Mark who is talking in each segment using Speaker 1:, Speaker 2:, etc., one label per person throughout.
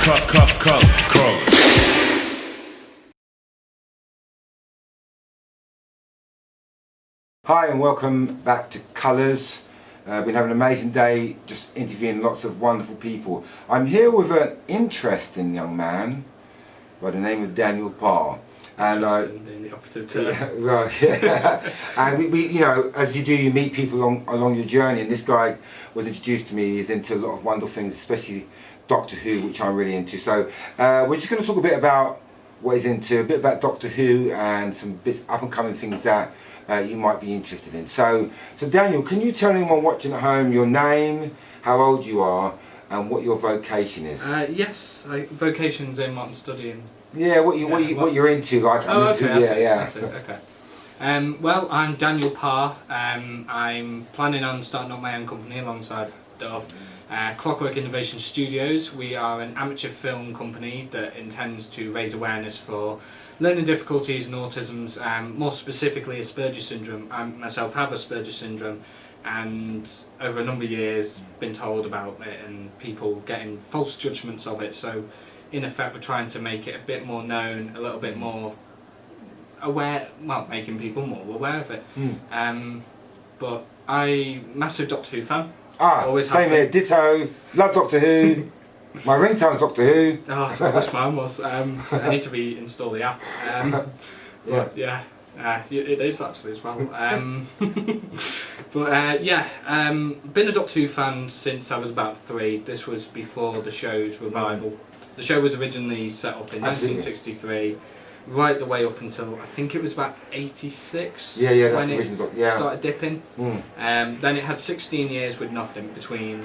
Speaker 1: Hi and welcome back to Colours. Been having an amazing day just interviewing lots of wonderful people. I'm here with an interesting young man by the name of Daniel Parr. And
Speaker 2: in the opposite term.
Speaker 1: Yeah, right, yeah. And we, you know, as you do, you meet people along your journey, and this guy was introduced to me. He's into a lot of wonderful things, especially Doctor Who, which I'm really into. So we're just going to talk a bit about what he's into, a bit about Doctor Who and some bits up and coming things that you might be interested in. So Daniel, can you tell anyone watching at home your name, how old you are, and what your vocation is?
Speaker 2: Yes, vocation's in what I'm studying.
Speaker 1: Yeah, what you're into, like.
Speaker 2: Oh,
Speaker 1: I'm into,
Speaker 2: okay,
Speaker 1: yeah.
Speaker 2: I see, okay. Well, I'm Daniel Parr. I'm planning on starting up my own company alongside of Clockwork Innovation Studios. We are an amateur film company that intends to raise awareness for learning difficulties and autisms, more specifically Asperger's syndrome. I myself have Asperger's syndrome, and over a number of years been told about it and people getting false judgments of it. So in effect we're trying to make it a bit more known, a little bit more aware, well, making people more aware of it. But I'm massive Doctor Who fan.
Speaker 1: Always same here, ditto, love Doctor Who. My ringtone's Doctor Who.
Speaker 2: Oh, that's what I wish mine was. I need to install the app. But yeah, it is actually as well. Been a Doctor Who fan since I was about 3. This was before the show's revival. The show was originally set up in 1963, right the way up until I think it was about 86.
Speaker 1: Yeah,
Speaker 2: when
Speaker 1: that's
Speaker 2: it started dipping. Then it had 16 years with nothing between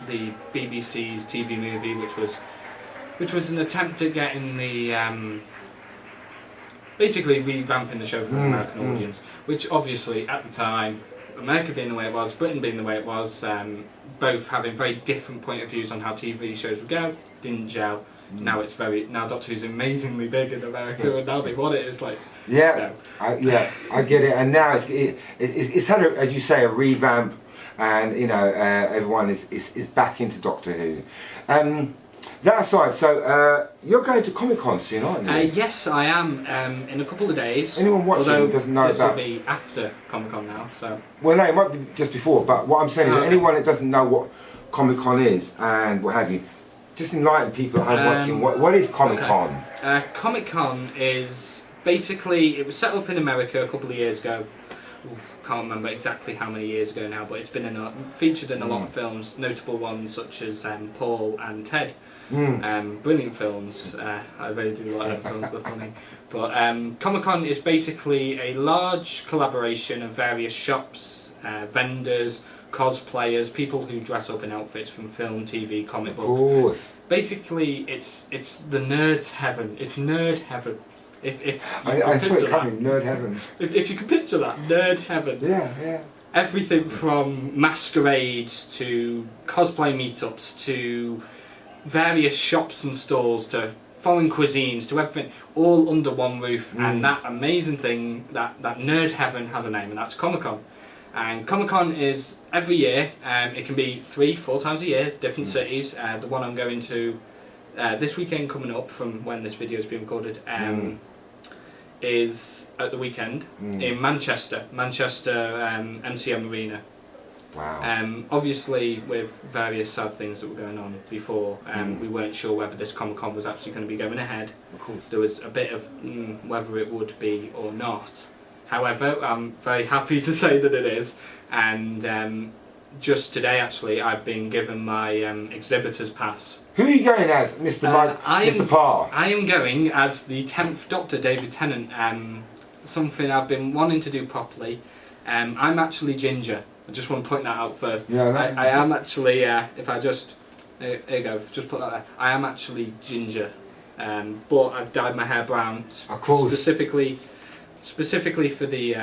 Speaker 2: the BBC's TV movie, which was an attempt at getting the basically revamping the show for an American audience, which obviously at the time, America being the way it was, Britain being the way it was, both having very different point of views on how TV shows would go, didn't gel. Now Doctor Who's amazingly big in America, and now they want it. It's like
Speaker 1: I get it, and now it's had as you say, a revamp, and you know everyone is back into Doctor Who. That aside, so you're going to Comic-Con soon, aren't you?
Speaker 2: Yes, I am. In a couple of days.
Speaker 1: Anyone watching doesn't know
Speaker 2: this
Speaker 1: about.
Speaker 2: Will be after Comic-Con now, so.
Speaker 1: Well, no, it might be just before. But what I'm saying is, anyone that doesn't know what Comic-Con is and what have you, just enlighten people at home watching. What is Comic-Con?
Speaker 2: Okay. Comic-Con is basically, it was set up in America a couple of years ago. Can't remember exactly how many years ago now, but it's been featured in a lot of films, notable ones such as Paul and Ted. Brilliant films. I really do like them films, they're funny. But Comic-Con is basically a large collaboration of various shops, vendors, cosplayers, people who dress up in outfits from film, TV, comic book.
Speaker 1: Of course.
Speaker 2: Basically, it's the nerds' heaven. It's nerd heaven.
Speaker 1: I saw it coming, nerd heaven.
Speaker 2: If you can picture that, nerd heaven.
Speaker 1: Yeah.
Speaker 2: Everything from masquerades to cosplay meetups to various shops and stalls to foreign cuisines to everything, all under one roof. And that amazing thing, that nerd heaven has a name, and that's Comic-Con. And Comic-Con is every year. It can be 3-4 times a year, different cities. The one I'm going to this weekend coming up from when this video is being recorded is at the weekend in Manchester MCM Arena.
Speaker 1: Wow.
Speaker 2: Obviously with various sad things that were going on before, we weren't sure whether this Comic-Con was actually going to be going ahead.
Speaker 1: Of course.
Speaker 2: There was a bit of whether it would be or not. However, I'm very happy to say that it is, and just today actually I've been given my exhibitor's pass.
Speaker 1: Who are you going as, Mr. Mr. Parr?
Speaker 2: I am going as the 10th Doctor, David Tennant, something I've been wanting to do properly. I'm actually ginger. I just want to point that out first.
Speaker 1: Yeah,
Speaker 2: I am actually, if I just, there you go, just put that there. I am actually ginger, but I've dyed my hair brown,
Speaker 1: of course.
Speaker 2: Specifically for the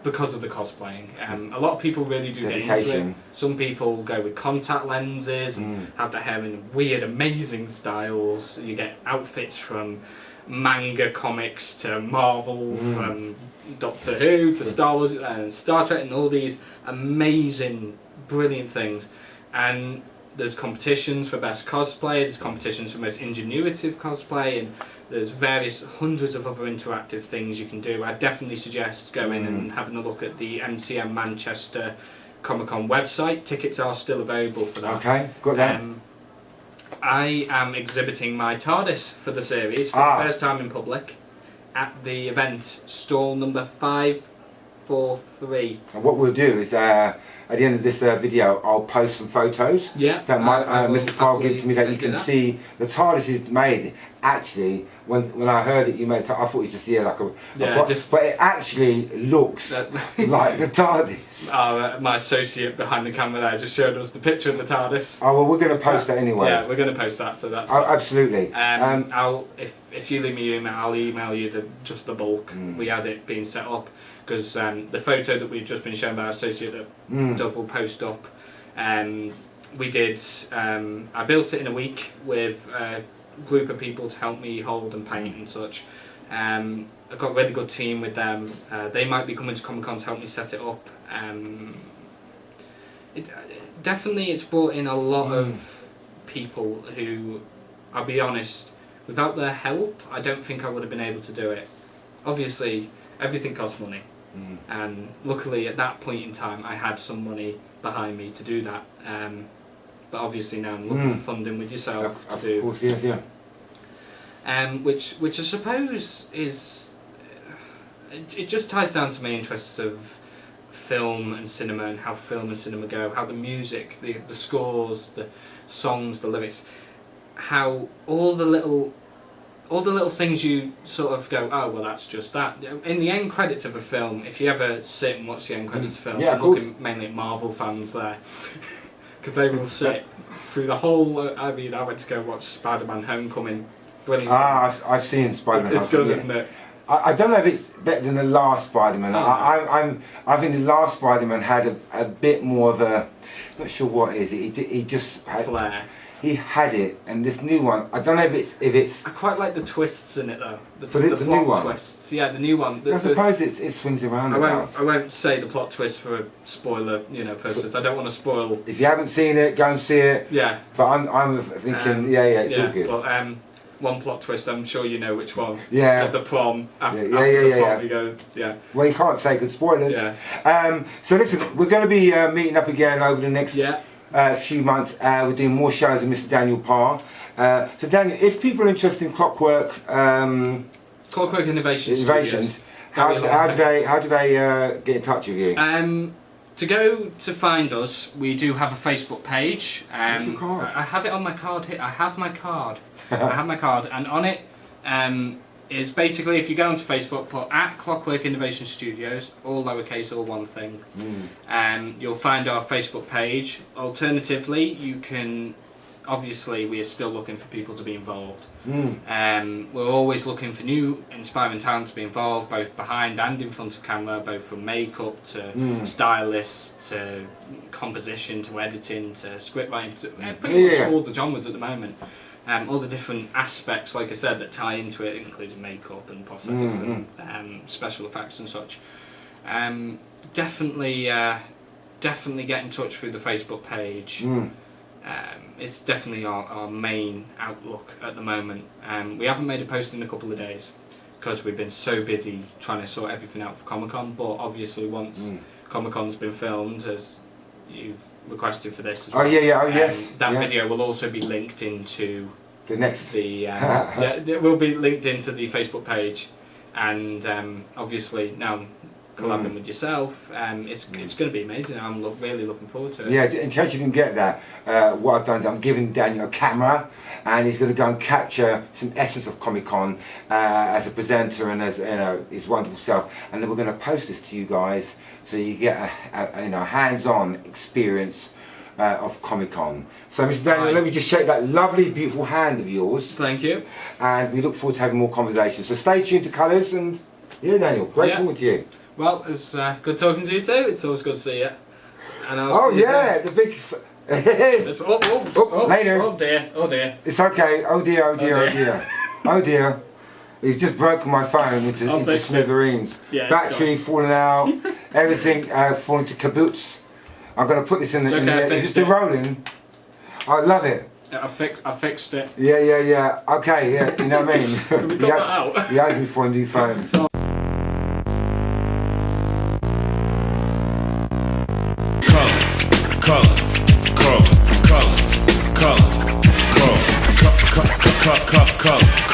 Speaker 2: because of the cosplaying. A lot of people really do get into it. Some people go with contact lenses and have their hair in weird, amazing styles. You get outfits from manga comics to Marvel, from Doctor Who to Star Wars and Star Trek, and all these amazing, brilliant things. And there's competitions for best cosplay, there's competitions for most ingenuitive cosplay, and there's various hundreds of other interactive things you can do. I definitely suggest going and having a look at the MCM Manchester Comic Con website. Tickets are still available for that.
Speaker 1: Okay, got that.
Speaker 2: I am exhibiting my TARDIS for the series for the first time in public at the event, stall number 543.
Speaker 1: And what we'll do is, at the end of this video, I'll post some photos that Mr. Parr gave to me that you can see the TARDIS is made. Actually, when I heard it, you made. I thought it was just like a box, but it actually looks like the TARDIS.
Speaker 2: My associate behind the camera there just showed us the picture of the TARDIS.
Speaker 1: Oh well, we're going to post that anyway.
Speaker 2: Yeah, we're going to post that, so that's.
Speaker 1: Absolutely.
Speaker 2: If you leave me your email, I'll email you just the bulk. We had it being set up because the photo that we've just been shown by our associate that Dove will post up. We did. I built it in a week with a group of people to help me hold and paint and such. I've got a really good team with them. They might be coming to Comic Con to help me set it up. Definitely, it's brought in a lot of people who, I'll be honest, without their help, I don't think I would have been able to do it. Obviously, everything costs money, and luckily at that point in time, I had some money behind me to do that. But obviously now I'm looking for funding with yourself to do.
Speaker 1: Of course, yes, yeah.
Speaker 2: Which I suppose is, it just ties down to my interests of film and cinema and how film and cinema go, how the music, the scores, the songs, the lyrics, how all the little things you sort of go, oh well, that's just that. In the end credits of a film, if you ever sit and watch the end credits of a film, I'm looking mainly at Marvel fans there, because they will sit through the whole. I mean, I went to go watch Spider-Man: Homecoming. Brilliant.
Speaker 1: I've seen Spider-Man.
Speaker 2: It's good, isn't it?
Speaker 1: I don't know if it's better than the last Spider-Man. I think the last Spider-Man had a bit more of a, not sure what it is. He just had
Speaker 2: flair.
Speaker 1: He had it, and this new one, I don't know if it's.
Speaker 2: I quite like the twists in it though. The
Speaker 1: new one.
Speaker 2: Twists, yeah, the new one.
Speaker 1: I suppose it swings around.
Speaker 2: I won't say the plot twist for a spoiler, purposes. I don't want to spoil.
Speaker 1: If you haven't seen it, go and see it.
Speaker 2: Yeah.
Speaker 1: But I'm thinking, it's all good.
Speaker 2: But one plot twist, I'm sure you know which one.
Speaker 1: Yeah.
Speaker 2: At the prom. After the prom, you go, yeah.
Speaker 1: Well, you can't say good spoilers.
Speaker 2: Yeah.
Speaker 1: So listen, we're going to be meeting up again over the next. Few months. We're doing more shows with Mr. Daniel Parr. So Daniel, if people are interested in Clockwork,
Speaker 2: Clockwork Innovations,
Speaker 1: how do they get in touch with you?
Speaker 2: To go to find us, we do have a Facebook page.
Speaker 1: What's your card?
Speaker 2: I have it on my card here. I have my card. I have my card, and on it is basically, if you go onto Facebook, put at Clockwork Innovation Studios, all lowercase, all one thing. You'll find our Facebook page. Alternatively, you can, obviously we are still looking for people to be involved. We're always looking for new inspiring talent to be involved, both behind and in front of camera, both from makeup to stylists to composition to editing to script writing, to pretty much all the genres at the moment. All the different aspects, like I said, that tie into it, including makeup and prosthetics and special effects and such. Definitely get in touch through the Facebook page. It's definitely our main outlook at the moment. We haven't made a post in a couple of days because we've been so busy trying to sort everything out for Comic Con. But obviously, once Comic Con's been filmed, as you've requested for this as well. That video will also be linked into
Speaker 1: the next.
Speaker 2: It will be linked into the Facebook page, and obviously now collabing with yourself, it's going to be amazing. I'm really looking forward to it.
Speaker 1: Yeah, in case you didn't get that, what I've done is I'm giving Daniel a camera, and he's going to go and capture some essence of Comic Con as a presenter and as his wonderful self, and then we're going to post this to you guys so you get a hands-on experience of Comic Con. So, Mr. Daniel, let me just shake that lovely, beautiful hand of yours.
Speaker 2: Thank you.
Speaker 1: And we look forward to having more conversations. So stay tuned to Colours, and Daniel, great talking to you.
Speaker 2: Well, it's good talking to you too. It's always good to see you. And
Speaker 1: the big. Later.
Speaker 2: Oh dear.
Speaker 1: It's okay. Oh dear. He's just broken my phone into smithereens.
Speaker 2: Yeah,
Speaker 1: battery falling out. Everything falling to caboose. I'm going to put this in the. Is it still rolling? I love it.
Speaker 2: I fixed it.
Speaker 1: Yeah. Okay, yeah, you know what I mean?
Speaker 2: Can we cut that out?
Speaker 1: He has me for a new phone.
Speaker 3: Color.